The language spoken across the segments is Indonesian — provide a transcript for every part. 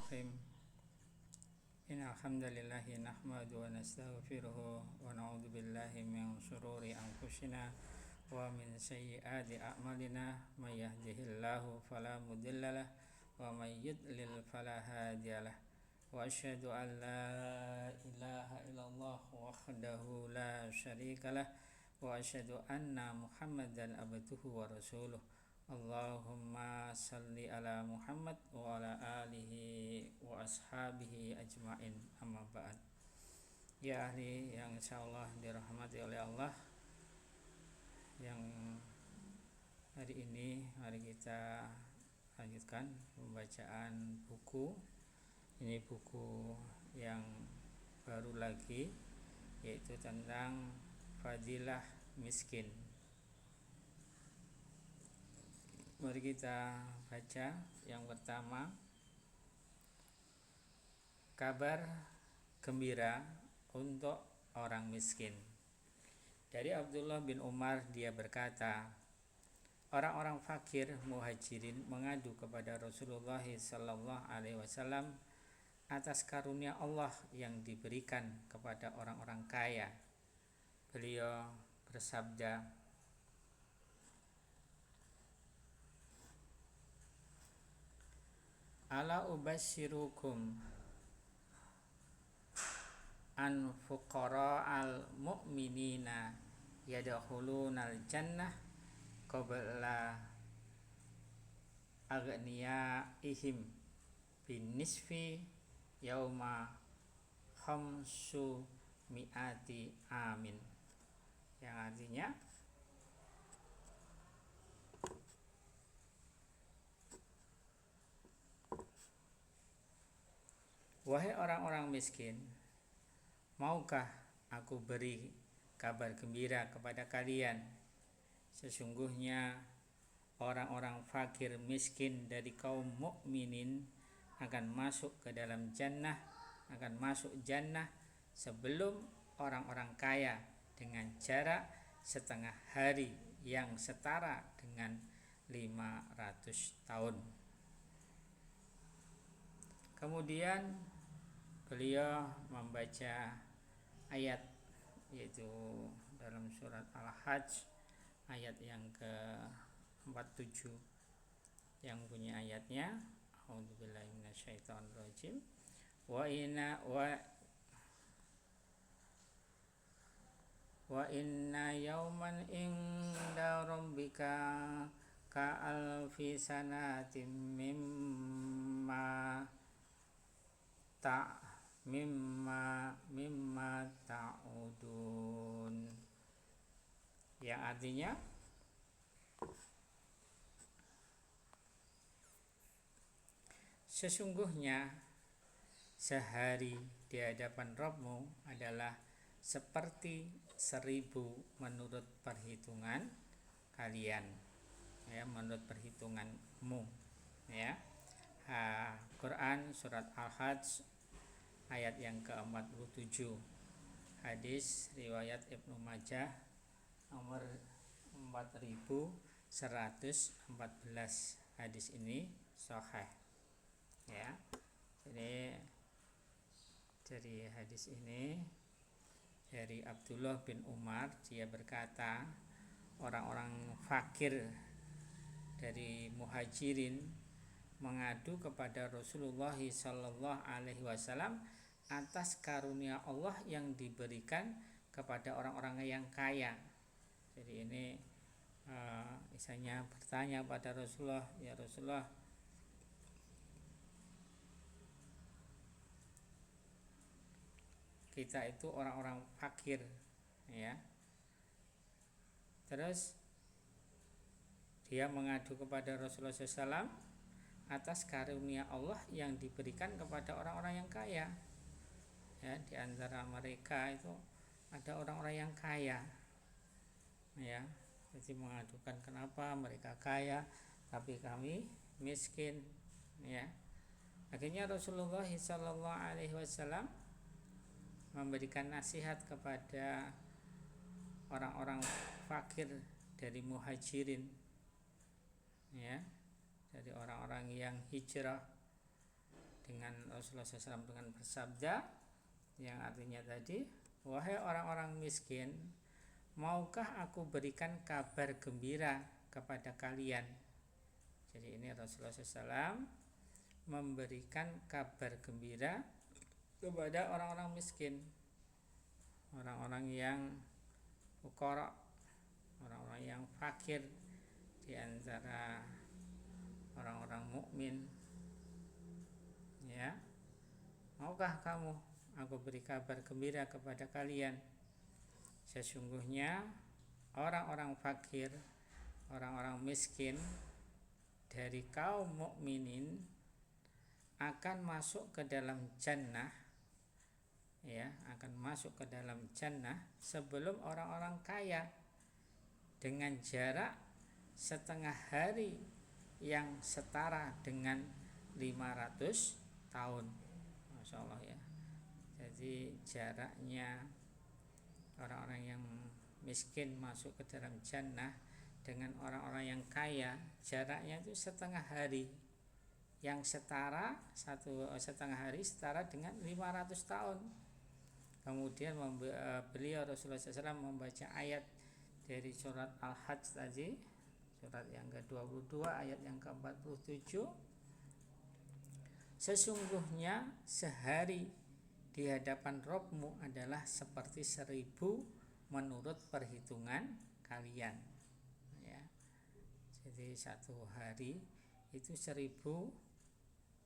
Bismillahirrahmanirrahim. Innal hamdalillahi nahmaduhu wa nastaghfiruhu wa na'udzu billahi min shururi anfusina wa min sayyiati a'malina. May yahdihillahu fala mudhillalah wa may yudlil fala hadiyalah. Wa asyhadu an la ilaha illallah wahdahu la syarikalah wa asyhadu anna Muhammadan abduhu wa rasuluh. Allahumma salli ala Muhammad wa ala alihi wa ashabihi ajma'in, amma ba'd. Ya ahli yang insyaallah dirahmati oleh Allah, yang hari ini mari kita lanjutkan pembacaan buku. Ini buku yang baru lagi, yaitu tentang fadilah miskin. Mari kita baca yang pertama, kabar gembira untuk orang miskin. Dari Abdullah bin Umar, dia berkata, orang-orang fakir muhajirin mengadu kepada Rasulullah sallallahu alaihi wasallam atas karunia Allah yang diberikan kepada orang-orang kaya. Beliau bersabda, ala ubasyirukum an fuqara al mu'minina yadkhulunal jannah qabla aghniyaihim bin nisfi yauma khamsu mi'ati amin, yang artinya, wahai orang-orang miskin, maukah aku beri kabar gembira kepada kalian? Sesungguhnya orang-orang fakir miskin dari kaum mukminin akan masuk ke dalam jannah, akan masuk jannah sebelum orang-orang kaya dengan jarak setengah hari yang setara dengan 500 tahun. Kemudian beliau membaca ayat, yaitu dalam surat Al-Hajj ayat yang ke-47, yang bunyi ayatnya, a'udzubillahi minasyaitonirrajim, wa inna yawman inda rabbika ka alfi sanatin mimma ta'udun, yang artinya, sesungguhnya sehari di hadapan Rabbmu adalah seperti 1000 menurut perhitungan kalian, ya, menurut perhitunganmu, ya. Quran surat Al-Hajj ayat yang ke-47. Hadis riwayat Ibnu Majah nomor 4114. Hadis ini sahih, ya. Jadi dari hadis ini, dari Abdullah bin Umar, dia berkata, orang-orang fakir dari muhajirin mengadu kepada Rasulullah sallallahu alaihi wasallam atas karunia Allah yang diberikan kepada orang-orang yang kaya. Jadi ini misalnya bertanya pada Rasulullah, ya Rasulullah, kita itu orang-orang fakir, ya. Terus dia mengadu kepada Rasulullah SAW atas karunia Allah yang diberikan kepada orang-orang yang kaya, ya. Di antara mereka itu ada orang-orang yang kaya, ya. Jadi mengadukan kenapa mereka kaya tapi kami miskin, ya. Akhirnya Rasulullah SAW memberikan nasihat kepada orang-orang fakir dari muhajirin, ya, dari orang-orang yang hijrah dengan dengan Rasulullah SAW dengan bersabda yang artinya tadi, wahai orang-orang miskin, maukah aku berikan kabar gembira kepada kalian? Jadi ini Rasulullah SAW memberikan kabar gembira kepada orang-orang miskin, orang-orang yang fuqara, orang-orang yang fakir di antara orang-orang mukmin. Ya, maukah kamu aku beri kabar gembira kepada kalian? Sesungguhnya orang-orang fakir, orang-orang miskin dari kaum mukminin akan masuk ke dalam jannah, ya, akan masuk ke dalam jannah sebelum orang-orang kaya dengan jarak setengah hari yang setara dengan 500 tahun. Masya Allah ya. Jadi jaraknya orang-orang yang miskin masuk ke dalam jannah dengan orang-orang yang kaya, jaraknya itu setengah hari, yang setara setengah hari setara dengan 500 tahun. Kemudian beliau Rasulullah SAW membaca ayat dari surat Al-Hajj tadi, surat yang ke-22 ayat yang ke-47. Sesungguhnya sehari di hadapan Rabbmu adalah seperti 1000 menurut perhitungan kalian, ya. Jadi satu hari itu 1000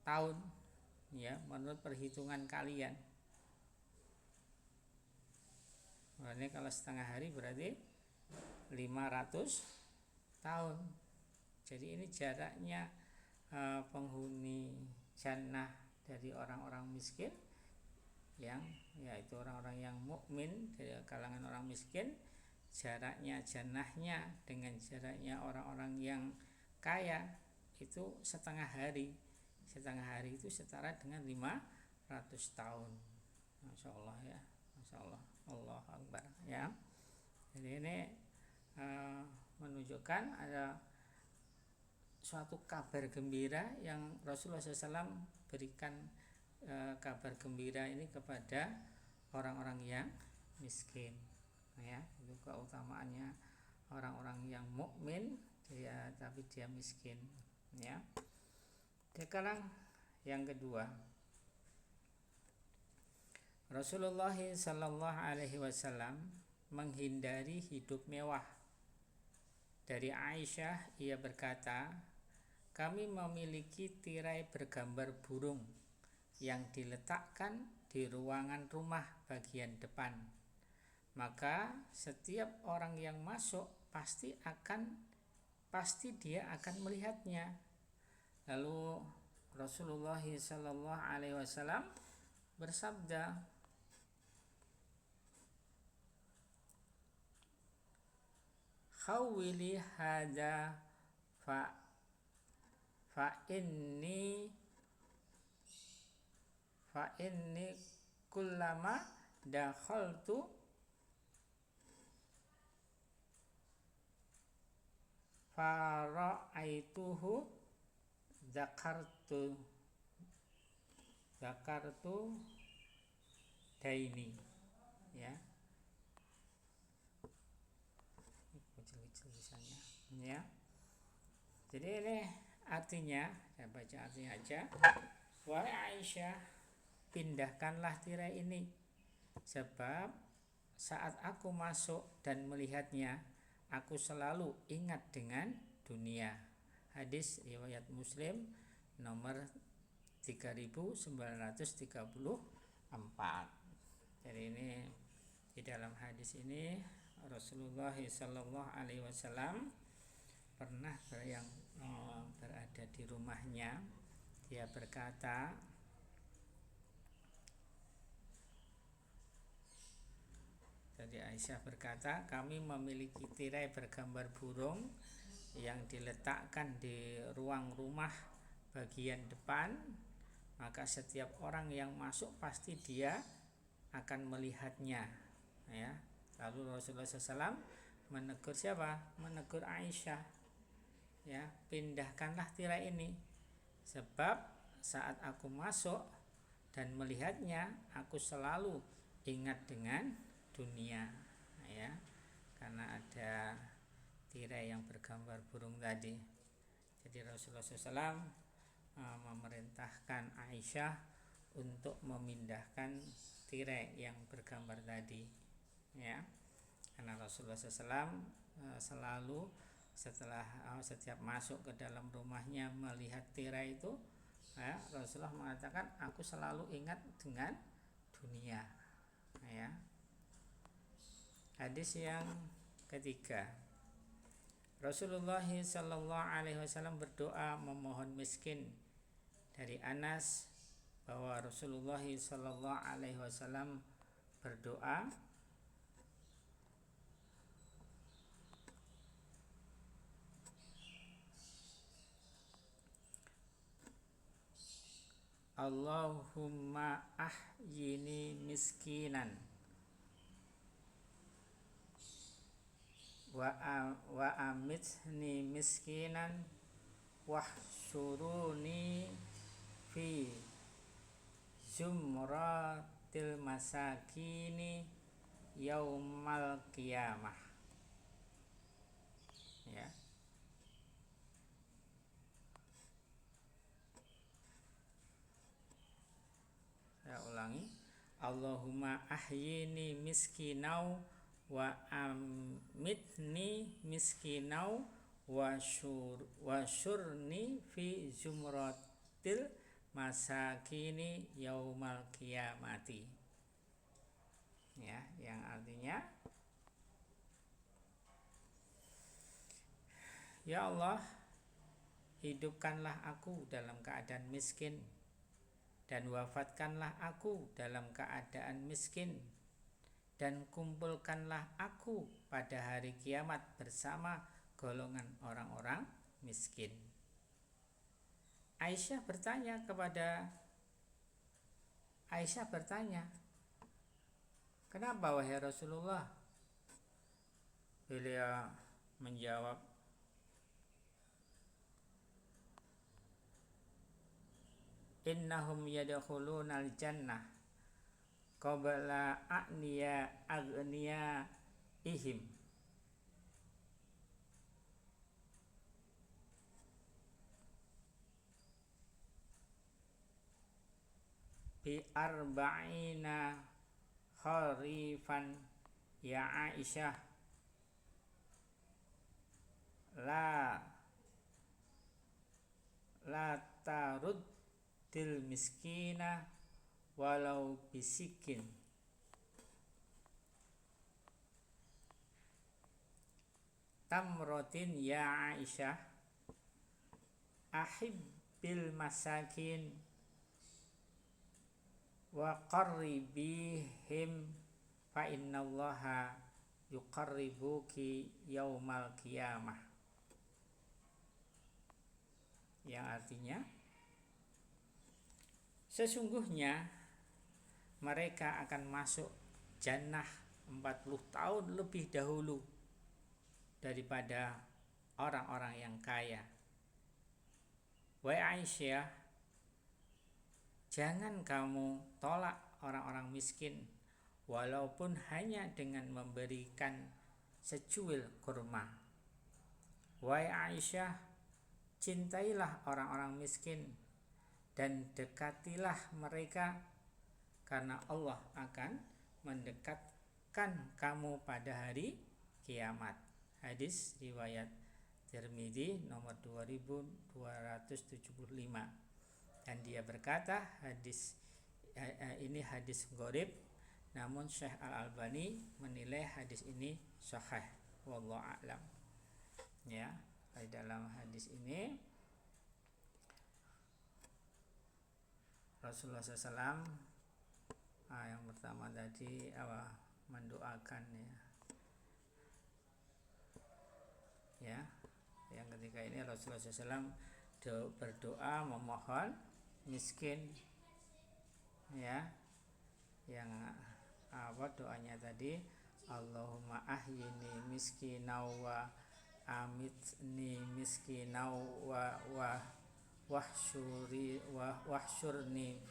tahun, ya, menurut perhitungan kalian. Ini kalau setengah hari berarti 500 tahun. Jadi ini jaraknya penghuni jannah dari orang-orang miskin, yang yaitu orang-orang yang mukmin dari kalangan orang miskin, jaraknya jannahnya dengan jaraknya orang-orang yang kaya itu setengah hari. Setengah hari itu setara dengan 500 tahun. Masya Allah ya, Masya Allah, Allah Akbar ya. Jadi ini menunjukkan ada suatu kabar gembira yang Rasulullah SAW berikan, kabar gembira ini kepada orang-orang yang miskin, ya. Itu keutamaannya orang-orang yang mukmin dia tapi dia miskin, ya. Sekarang yang kedua, Rasulullah Sallallahu Alaihi Wasallam menghindari hidup mewah. Dari Aisyah ia berkata, kami memiliki tirai bergambar burung yang diletakkan di ruangan rumah bagian depan. Maka setiap orang yang masuk pasti dia akan melihatnya. Lalu Rasulullah Sallallahu Alaihi Wasallam bersabda, khawwili hada fa inni kullama dakhaltu fara'aituhu zakartu daini, ya. Ya. Jadi ini artinya, saya baca artinya aja. Wahai Aisyah, pindahkanlah tirai ini, sebab saat aku masuk dan melihatnya, aku selalu ingat dengan dunia. Hadis riwayat Muslim nomor 3934. Jadi ini di dalam hadis ini Rasulullah Sallallahu Alaihi Wasallam pernah yang berada di rumahnya, dia berkata, jadi Aisyah berkata, kami memiliki tirai bergambar burung yang diletakkan di ruang rumah bagian depan, maka setiap orang yang masuk pasti dia akan melihatnya, ya. Lalu Rasulullah SAW menegur siapa? Menegur Aisyah, ya, pindahkanlah tirai ini, sebab saat aku masuk dan melihatnya, aku selalu ingat dengan dunia, ya, karena ada tirai yang bergambar burung tadi. Jadi Rasulullah SAW memerintahkan Aisyah untuk memindahkan tirai yang bergambar tadi, ya, karena Rasulullah SAW selalu setelah setiap masuk ke dalam rumahnya melihat tirai itu, ya, Rasulullah mengatakan, aku selalu ingat dengan dunia, ya. Hadis yang ketiga, Rasulullah SAW berdoa memohon miskin. Dari Anas bahwa Rasulullah SAW berdoa, Allahumma ahyini miskinan wa amitni miskinan wahsyuruni fi zumratil masakini yaumal qiyamah, ya. Saya ulangi, Allahumma ahyini miskinau wa amitni miskinau wa syurni fi zumratil masakini yaumal qiyamati, ya, yang artinya, ya Allah, hidupkanlah aku dalam keadaan miskin dan wafatkanlah aku dalam keadaan miskin, dan kumpulkanlah aku pada hari kiamat bersama golongan orang-orang miskin. Aisyah bertanya, kenapa wahai Rasulullah? Beliau menjawab, innahum yadkhulunal jannah qabla agniya ihim, bi arba'ina kharifan ya Aisyah, la taruddil miskina walau bisikin. Tamrotin ya Aisyah ahibbil masakin wa qarribihim fa innallaha yuqarribuki yaumal qiyamah, yang artinya, sesungguhnya mereka akan masuk jannah 40 tahun lebih dahulu daripada orang-orang yang kaya. Wahai Aisyah, jangan kamu tolak orang-orang miskin walaupun hanya dengan memberikan secuil kurma. Wahai Aisyah, cintailah orang-orang miskin dan dekatilah mereka, karena Allah akan mendekatkan kamu pada hari kiamat. Hadis riwayat Tirmidzi nomor 2275. Dan dia berkata, ini hadis gharib, namun Syekh Al-Albani menilai hadis ini sahih, wallahu a'lam. Ya, di dalam hadis ini Rasulullah SAW yang pertama tadi mendoakan, ya. Yang ketiga ini Rasulullah SAW berdoa memohon miskin, ya. Yang doanya tadi, Allahumma ahyini miskinau wa amitni miskinau wa wahsyurni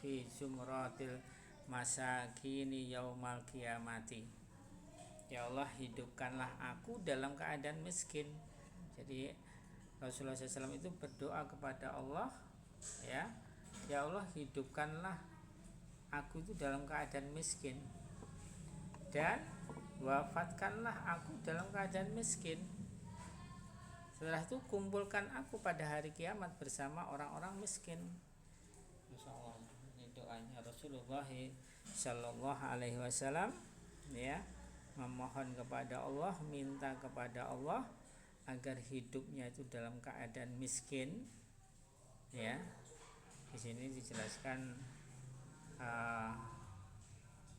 fi zumratil masakini yaumal kiamati. Ya Allah, hidupkanlah aku dalam keadaan miskin. Jadi Rasulullah SAW itu berdoa kepada Allah, ya Allah, hidupkanlah aku itu dalam keadaan miskin, dan wafatkanlah aku dalam keadaan miskin. Setelah itu kumpulkan aku pada hari kiamat bersama orang-orang miskin. Insyaallah, ini doanya Rasulullah Shallallahu Alaihi Wasallam, ya, memohon kepada Allah, minta kepada Allah agar hidupnya itu dalam keadaan miskin. Ya, di sini dijelaskan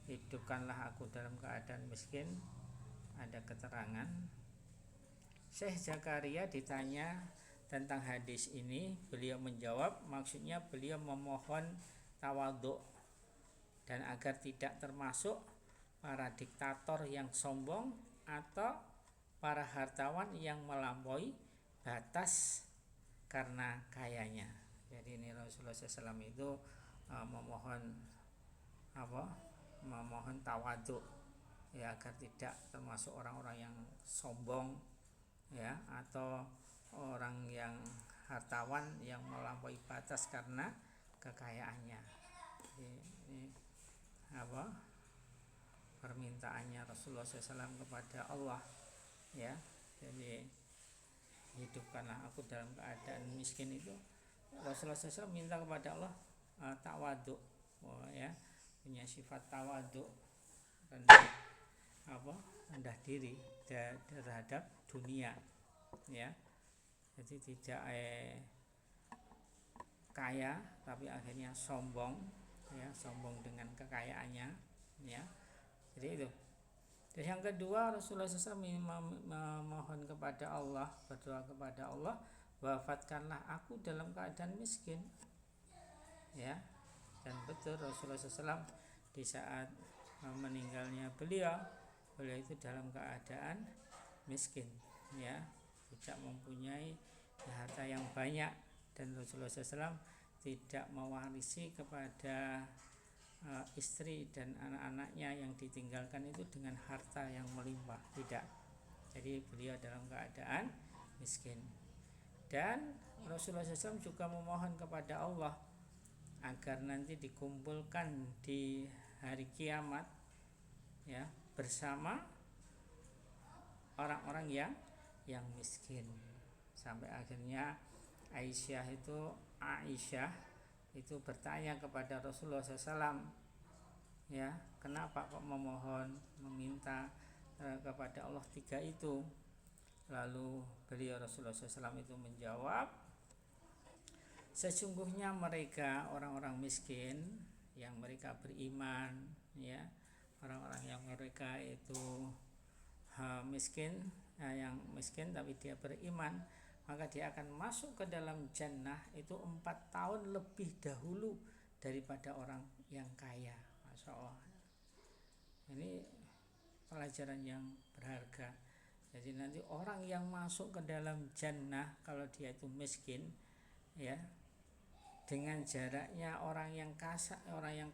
hidupkanlah aku dalam keadaan miskin. Ada keterangan Syekh Zakaria ditanya tentang hadis ini, beliau menjawab, maksudnya beliau memohon tawadhu dan agar tidak termasuk para diktator yang sombong atau para hartawan yang melampaui batas karena kayanya. Jadi ini Rasulullah SAW itu memohon tawadhu, ya, agar tidak termasuk orang-orang yang sombong, ya, atau orang yang hartawan yang melampaui batas karena kekayaannya. Ini permintaannya Rasulullah SAW kepada Allah, ya. Jadi hidupkanlah aku dalam keadaan miskin itu Rasulullah SAW minta kepada Allah tawadhu, ya, punya sifat tawadhu, rendah diri terhadap dunia, ya. Jadi tidak kaya tapi akhirnya sombong, ya, sombong dengan kekayaannya, ya. Jadi itu. Dan yang kedua, Rasulullah SAW memohon kepada Allah, berdoa kepada Allah, wafatkanlah aku dalam keadaan miskin, ya. Dan betul Rasulullah SAW di saat meninggalnya beliau itu dalam keadaan miskin, ya, tidak mempunyai harta yang banyak, dan Rasulullah SAW tidak mewarisi kepada istri dan anak-anaknya yang ditinggalkan itu dengan harta yang melimpah, tidak. Jadi beliau dalam keadaan miskin. Dan Rasulullah SAW juga memohon kepada Allah agar nanti dikumpulkan di hari kiamat, ya, bersama orang-orang yang miskin. Sampai akhirnya Aisyah itu bertanya kepada Rasulullah SAW, ya, kenapa kok meminta kepada Allah tiga itu? Lalu beliau Rasulullah SAW itu menjawab, sesungguhnya mereka orang-orang miskin yang mereka beriman, ya, orang-orang yang mereka itu miskin, yang miskin tapi dia beriman, maka dia akan masuk ke dalam jannah itu 4 tahun lebih dahulu daripada orang yang kaya. Masya Allah, ini pelajaran yang berharga. Jadi nanti orang yang masuk ke dalam jannah kalau dia itu miskin, ya, dengan jaraknya orang yang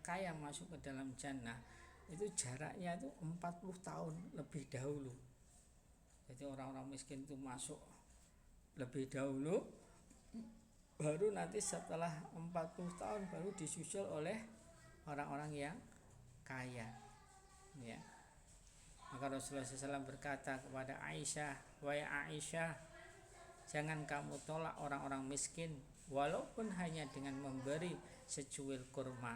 kaya masuk ke dalam jannah, itu jaraknya itu 40 tahun lebih dahulu. Jadi orang-orang miskin itu masuk lebih dahulu, baru nanti setelah 40 tahun baru disusul oleh orang-orang yang kaya, ya. Maka Rasulullah SAW berkata kepada Aisyah, wahai Aisyah, jangan kamu tolak orang-orang miskin walaupun hanya dengan memberi secuil kurma.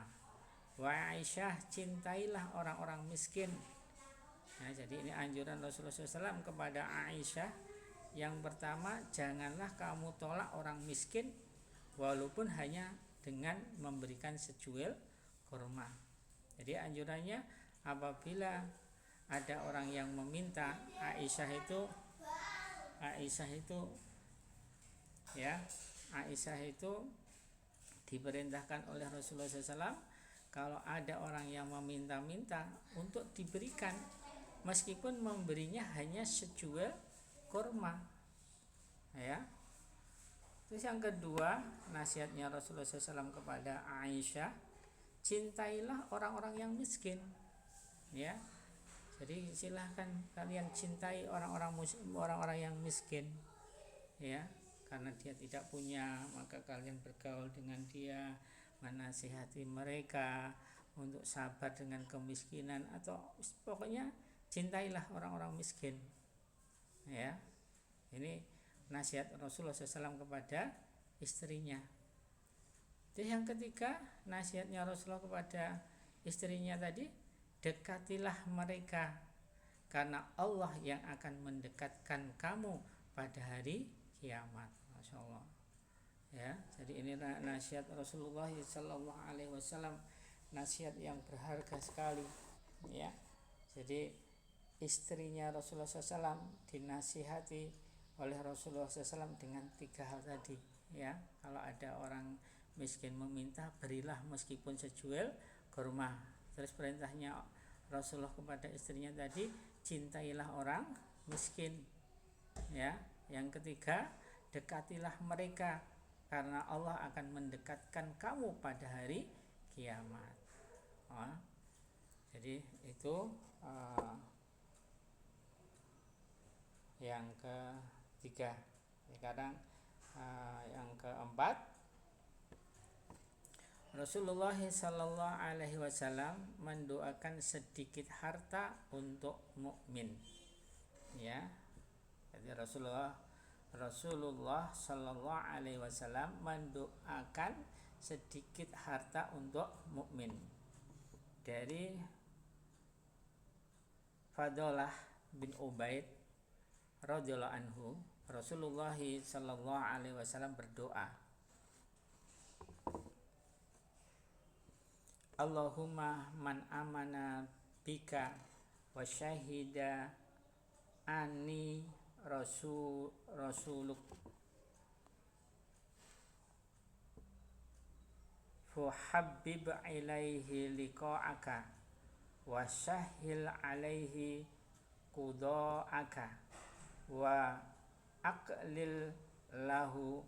Wahai Aisyah, cintailah orang-orang miskin. Nah, jadi ini anjuran Rasulullah SAW kepada Aisyah. Yang pertama, janganlah kamu tolak orang miskin walaupun hanya dengan memberikan secuil kurma. Jadi anjurannya apabila ada orang yang meminta, Aisyah itu diperintahkan oleh Rasulullah SAW, kalau ada orang yang meminta-minta untuk diberikan, meskipun memberinya hanya secuil kurma, ya, itu Terus yang kedua, nasihatnya Rasulullah SAW kepada Aisyah, cintailah orang-orang yang miskin, ya. Jadi silahkan kalian cintai orang-orang yang miskin, ya, karena dia tidak punya, maka kalian bergaul dengan dia, menasihati mereka untuk sabar dengan kemiskinan, atau pokoknya cintailah orang-orang miskin, ya. Ini nasihat Rasulullah SAW kepada istrinya. Terus yang ketiga, nasihatnya Rasulullah kepada istrinya tadi, dekatilah mereka karena Allah yang akan mendekatkan kamu pada hari kiamat. Masya Allah, ya. Jadi ini nasihat Rasulullah SAW, nasihat yang berharga sekali, ya. Jadi istrinya Rasulullah SAW dinasihati oleh Rasulullah SAW dengan 3 hal tadi, ya. Kalau ada orang miskin meminta, berilah meskipun sejual kurma. Terus perintahnya Rasulullah kepada istrinya tadi, cintailah orang miskin, ya. Yang ketiga, dekatilah mereka karena Allah akan mendekatkan kamu pada hari kiamat. Jadi itu yang ketiga. Sekarang yang keempat, Rasulullah Sallallahu Alaihi Wasallam mendoakan sedikit harta untuk mukmin, ya. Jadi Rasulullah Sallallahu Alaihi Wasallam mendoakan sedikit harta untuk mukmin. Dari Fadalah bin Ubaid radhiyallahu anhu, Rasulullah sallallahu alaihi wasallam berdoa, Allahumma man amana bika wa syahida ani rasuluk fuhabbib ilaihi liqa'aka wa syahil alaihi quda'aka wa aqlil lahu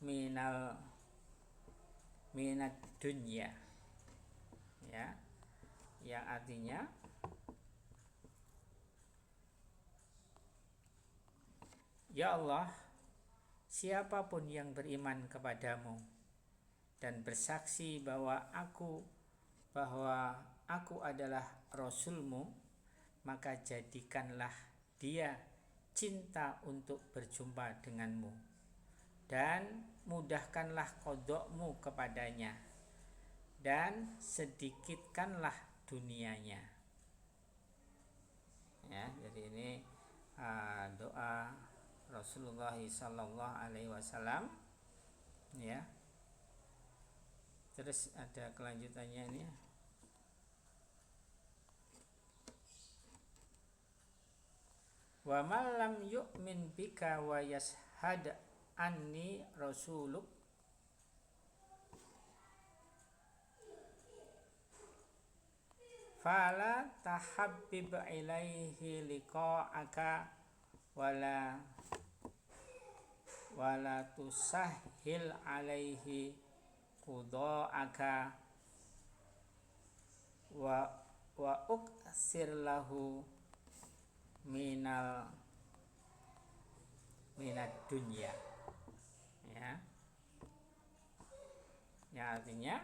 minad dunya, ya, yang artinya ya Allah, siapapun yang beriman kepadamu dan bersaksi bahwa aku adalah Rasulmu, maka jadikanlah dia cinta untuk berjumpa denganmu dan mudahkanlah qodokmu kepadanya dan sedikitkanlah dunianya, ya. Jadi ini doa Rasulullah Sallallahu Alaihi Wasallam, ya. Terus ada kelanjutannya ini, wa man lam yu'min bika wa yashhad anni rasuluk fala tahabbib ilaihi liqa'aka wala tusahhil alaihi quda'aka wa uksir lahu minad dunya, ya. Yang artinya,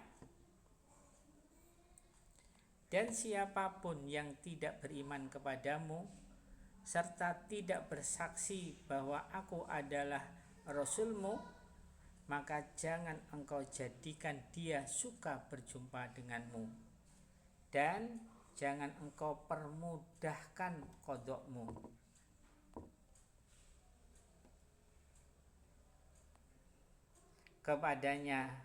dan siapapun yang tidak beriman kepadamu serta tidak bersaksi bahwa aku adalah Rasulmu, maka jangan engkau jadikan dia suka berjumpa denganmu dan jangan engkau permudahkan qodokmu kepadanya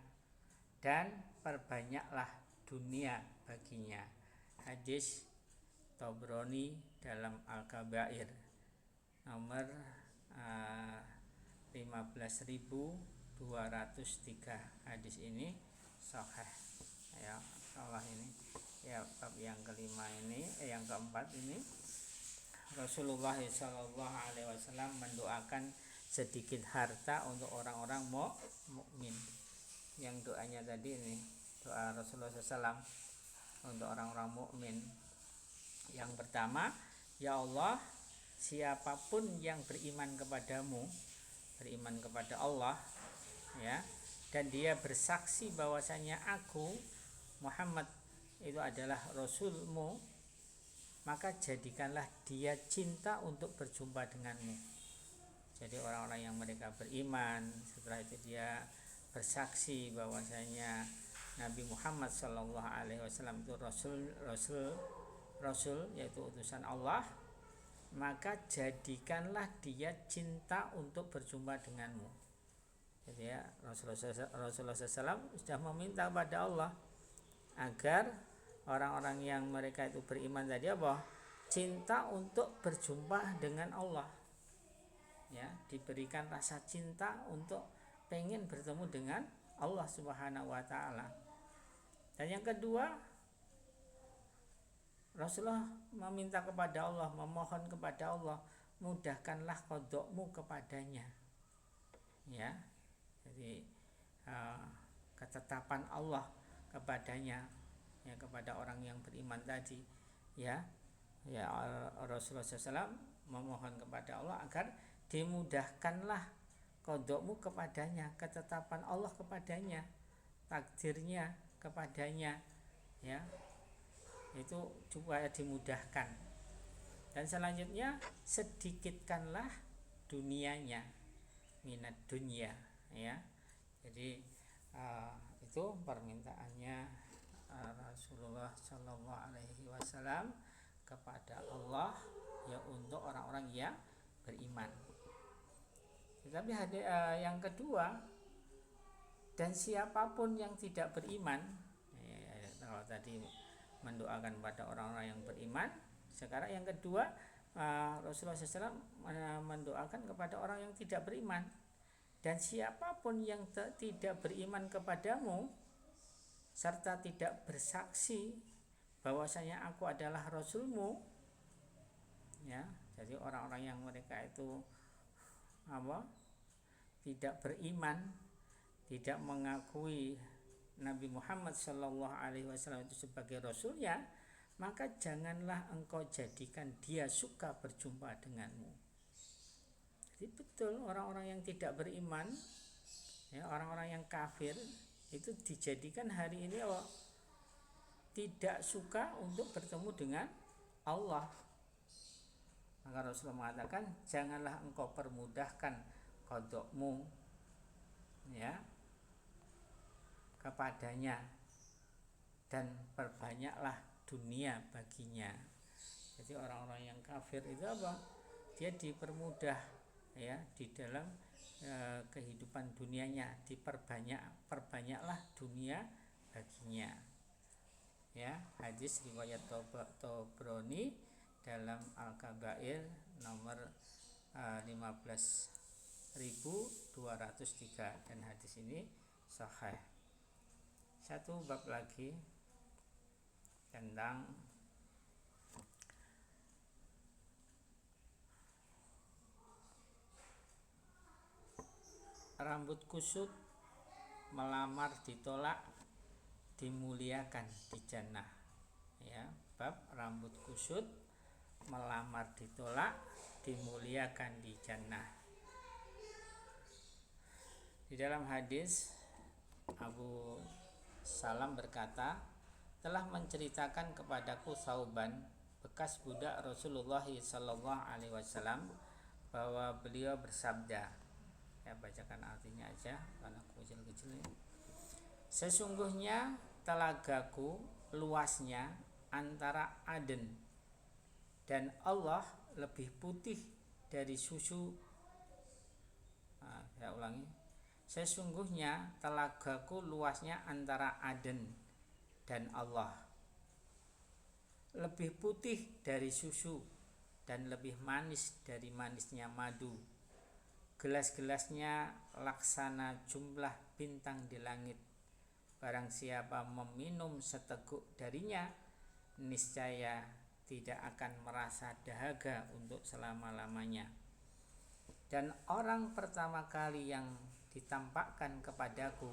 dan perbanyaklah dunia baginya. Hadis Tabrani dalam Al-Kabair nomor 15.203. Hadis ini sahih, ya. Allah ini, ya, bab yang kelima ini, yang keempat ini, Rasulullah SAW mendoakan sedikit harta untuk orang-orang mukmin. Yang doanya tadi ini doa Rasulullah SAW untuk orang-orang mukmin. Yang pertama, ya Allah, siapapun yang beriman kepadamu, beriman kepada Allah, ya, dan dia bersaksi bahwasanya aku Muhammad itu adalah Rasulmu, maka jadikanlah dia cinta untuk berjumpa denganmu. Jadi orang-orang yang mereka beriman, setelah itu dia bersaksi bahwasanya Nabi Muhammad SAW itu Rasul, yaitu utusan Allah, maka jadikanlah dia cinta untuk berjumpa denganmu. Jadi ya, Rasulullah SAW sudah meminta kepada Allah agar orang-orang yang mereka itu beriman tadi apa? Cinta untuk berjumpa dengan Allah. Ya, diberikan rasa cinta untuk pengen bertemu dengan Allah Subhanahu wa taala. Dan yang kedua, Rasulullah meminta kepada Allah, memohon kepada Allah, mudahkanlah qadokmu kepadanya. Ya. Jadi ketetapan Allah kepadanya, ya, kepada orang yang beriman tadi, ya. Ya, Rasulullah SAW memohon kepada Allah agar dimudahkanlah qadokmu kepadanya, ketetapan Allah kepadanya, takdirnya kepadanya, ya, itu supaya dimudahkan. Dan selanjutnya, sedikitkanlah dunianya, minat dunia, ya. Jadi itu permintaannya Rasulullah Shallallahu Alaihi Wasallam kepada Allah, ya, untuk orang-orang yang beriman. Tetapi yang kedua, dan siapapun yang tidak beriman, kalau tadi mendoakan pada orang-orang yang beriman, sekarang yang kedua, Rasulullah SAW mendoakan kepada orang yang tidak beriman. Dan siapapun yang tidak beriman kepadamu serta tidak bersaksi bahwasanya aku adalah Rasulmu, ya, jadi orang-orang yang mereka itu tidak beriman, tidak mengakui Nabi Muhammad Shallallahu Alaihi Wasallam itu sebagai Rasulnya, maka janganlah engkau jadikan dia suka berjumpa denganmu. Jadi betul, orang-orang yang tidak beriman, ya, orang-orang yang kafir itu dijadikan hari ini tidak suka untuk bertemu dengan Allah. Maka Rasulullah mengatakan, janganlah engkau permudahkan qadokmu, ya, kepadanya, dan perbanyaklah dunia baginya. Jadi orang-orang yang kafir itu apa? Dia dipermudah, ya, di dalam kehidupan dunianya, perbanyaklah dunia baginya. Ya, hadis riwayat Tabrani dalam Al-Kabair nomor 15.203, dan hadis ini sahih. Satu bab lagi tentang rambut kusut, melamar ditolak, dimuliakan di jannah. Ya, bab rambut kusut, melamar ditolak, dimuliakan di jannah. Di dalam hadis, Abu Salam berkata, telah menceritakan kepadaku Thauban, bekas budak Rasulullah Sallallahu Alaihi Wasallam, bahwa beliau bersabda, saya bacakan artinya aja karena kecil-kecil ini. Sesungguhnya telagaku luasnya antara Aden dan Allah lebih putih dari susu. Saya ulangi. Sesungguhnya telagaku luasnya antara Aden dan Allah lebih putih dari susu dan lebih manis dari manisnya madu. Gelas-gelasnya laksana jumlah bintang di langit. Barang siapa meminum seteguk darinya, niscaya tidak akan merasa dahaga untuk selama-lamanya. Dan orang pertama kali yang ditampakkan kepadaku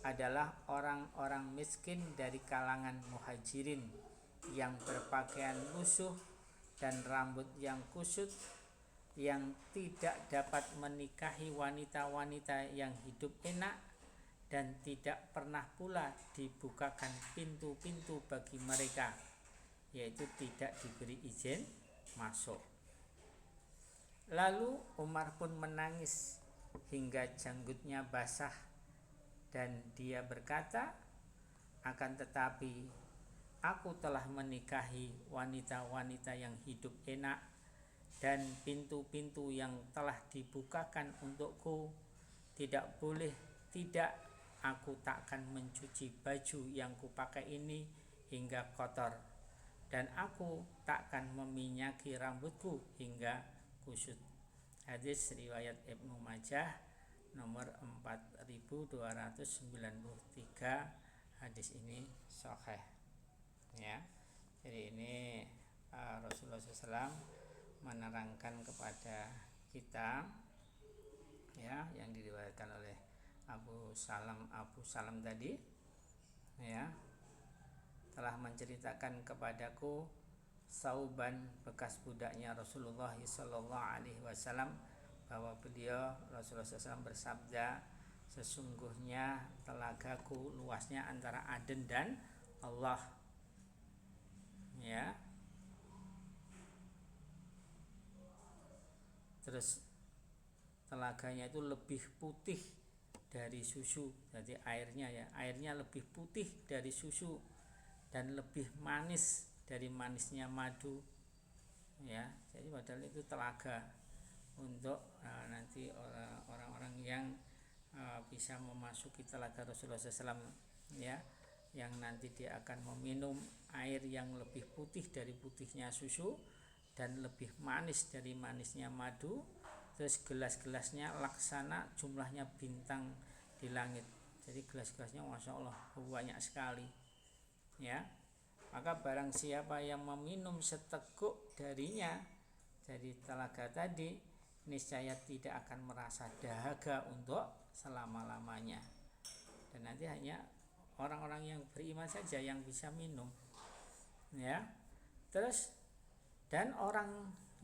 adalah orang-orang miskin dari kalangan muhajirin yang berpakaian lusuh dan rambut yang kusut, yang tidak dapat menikahi wanita-wanita yang hidup enak, dan tidak pernah pula dibukakan pintu-pintu bagi mereka, yaitu tidak diberi izin masuk. Lalu Umar pun menangis hingga janggutnya basah, dan dia berkata, akan tetapi aku telah menikahi wanita-wanita yang hidup enak, dan pintu-pintu yang telah dibukakan untukku tidak boleh tidak, aku takkan mencuci baju yang kupakai ini hingga kotor, dan aku takkan meminyaki rambutku hingga kusut. Hadis riwayat Ibnu Majah nomor 4293. Hadis ini sahih, ya. Jadi ini Rasulullah SAW menerangkan kepada kita, ya, yang diriwayatkan oleh Abu Salam tadi, ya, telah menceritakan kepadaku Sauban, bekas budaknya Rasulullah SAW, bahwa beliau Rasulullah SAW bersabda, sesungguhnya telagaku luasnya antara Aden dan Allah, ya. Terus telaganya itu lebih putih dari susu, jadi airnya lebih putih dari susu dan lebih manis dari manisnya madu, ya. Jadi padahal itu telaga untuk nanti orang-orang yang bisa memasuki telaga Rasulullah SAW, ya, yang nanti dia akan meminum air yang lebih putih dari putihnya susu dan lebih manis dari manisnya madu. Terus gelas-gelasnya laksana jumlahnya bintang di langit. Jadi gelas-gelasnya Masya Allah banyak sekali, ya. Maka barang siapa yang meminum seteguk darinya, dari telaga tadi, niscaya tidak akan merasa dahaga untuk selama-lamanya. Dan nanti hanya orang-orang yang beriman saja yang bisa minum, ya. Terus, dan orang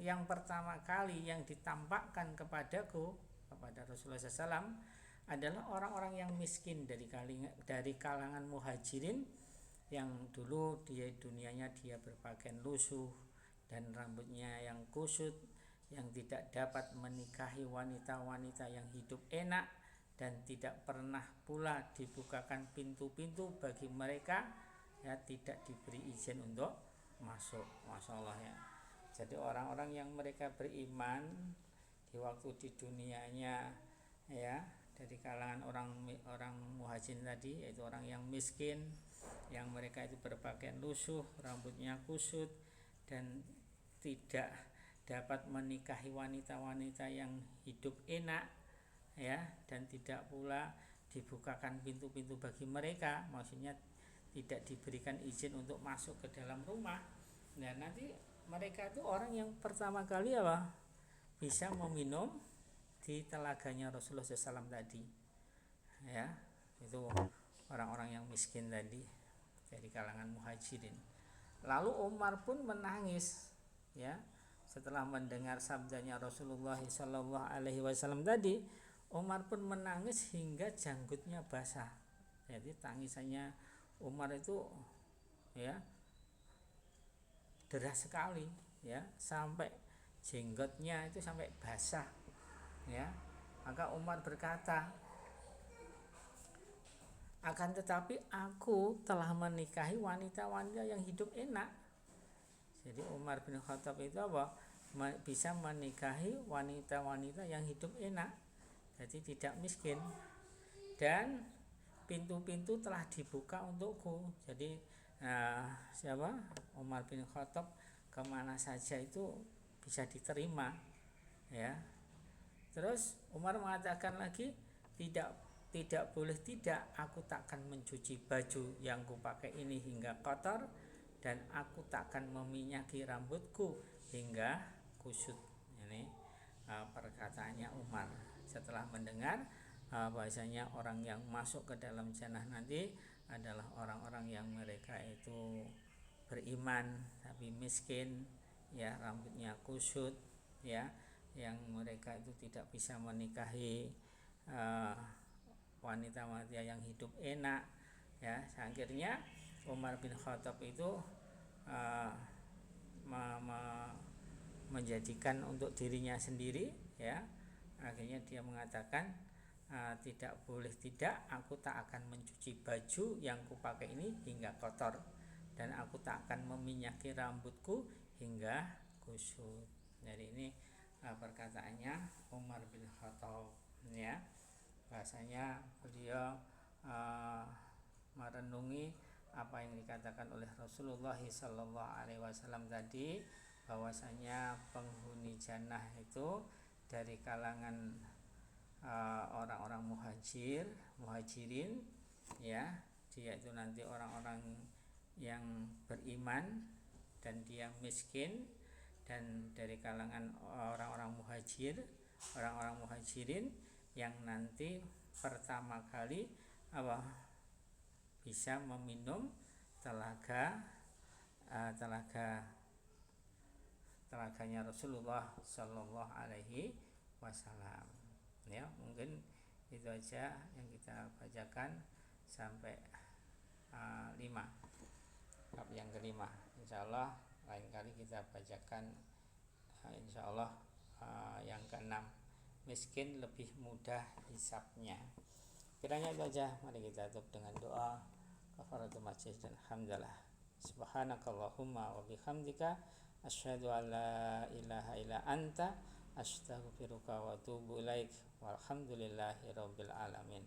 yang pertama kali yang ditampakkan kepadaku, kepada Rasulullah SAW, adalah orang-orang yang miskin dari kalangan muhajirin, yang dulu dunianya dia berpakaian lusuh dan rambutnya yang kusut, yang tidak dapat menikahi wanita-wanita yang hidup enak, dan tidak pernah pula dibukakan pintu-pintu bagi mereka, ya, tidak diberi izin untuk masuk. Masya Allah, ya. Jadi orang-orang yang mereka beriman di waktu di dunianya, ya, dari kalangan orang muhajirin tadi, yaitu orang yang miskin, yang mereka itu berpakaian lusuh, rambutnya kusut, dan tidak dapat menikahi wanita-wanita yang hidup enak, ya, dan tidak pula dibukakan pintu-pintu bagi mereka, maksudnya tidak diberikan izin untuk masuk ke dalam rumah. Nah, nanti mereka itu orang yang pertama kali apa? Bisa meminum di telaganya Rasulullah SAW tadi, ya. Itu orang-orang yang miskin tadi dari kalangan muhajirin. Lalu Umar pun menangis, ya, setelah mendengar sabdanya Rasulullah SAW tadi. Umar pun menangis hingga janggutnya basah. Jadi tangisannya Umar itu, ya, deras sekali, ya, sampai jenggotnya itu sampai basah, ya. Maka Umar berkata, akan tetapi aku telah menikahi wanita-wanita yang hidup enak. Jadi Umar bin Khattab itu apa? Bisa menikahi wanita-wanita yang hidup enak, jadi tidak miskin, dan pintu-pintu telah dibuka untukku. Jadi siapa? Umar bin Khattab kemana saja itu bisa diterima, ya. Terus Umar mengatakan lagi, tidak boleh tidak, aku takkan mencuci baju yang kupakai ini hingga kotor, dan aku takkan meminyaki rambutku hingga kusut. Ini perkataannya Umar setelah mendengar bahwasanya orang yang masuk ke dalam jannah nanti adalah orang-orang yang mereka itu beriman tapi miskin, ya, rambutnya kusut, ya, yang mereka itu tidak bisa menikahi wanita-wanita yang hidup enak, ya. Akhirnya Umar bin Khattab itu menjadikan untuk dirinya sendiri, ya. Akhirnya dia mengatakan, tidak boleh tidak, aku tak akan mencuci baju yang kupakai ini hingga kotor, dan aku tak akan meminyaki rambutku hingga kusut. Jadi ini perkataannya Umar bin Khattab, ya. Bahasanya beliau merenungi apa yang dikatakan oleh Rasulullah SAW tadi, bahwasanya penghuni jannah itu dari kalangan orang-orang muhajirin, ya. Dia itu nanti orang-orang yang beriman dan dia miskin, dan dari kalangan orang-orang muhajirin yang nanti pertama kali bisa meminum telaganya Rasulullah Shallallahu Alaihi Wasallam. Ya, mungkin itu aja yang kita bacakan sampai 5 bab yang kelima. Insyaallah lain kali kita bacakan insyaallah yang keenam, miskin lebih mudah hisabnya. Kiranya itu aja. Mari kita tutup dengan doa kafaratul majlis dan hamdalah. Subhanakallahumma wa bihamdika asyhadu an la ilaha illa anta astaghfiruka wa atubu ilaik. Walhamdulillahirabbil alamin.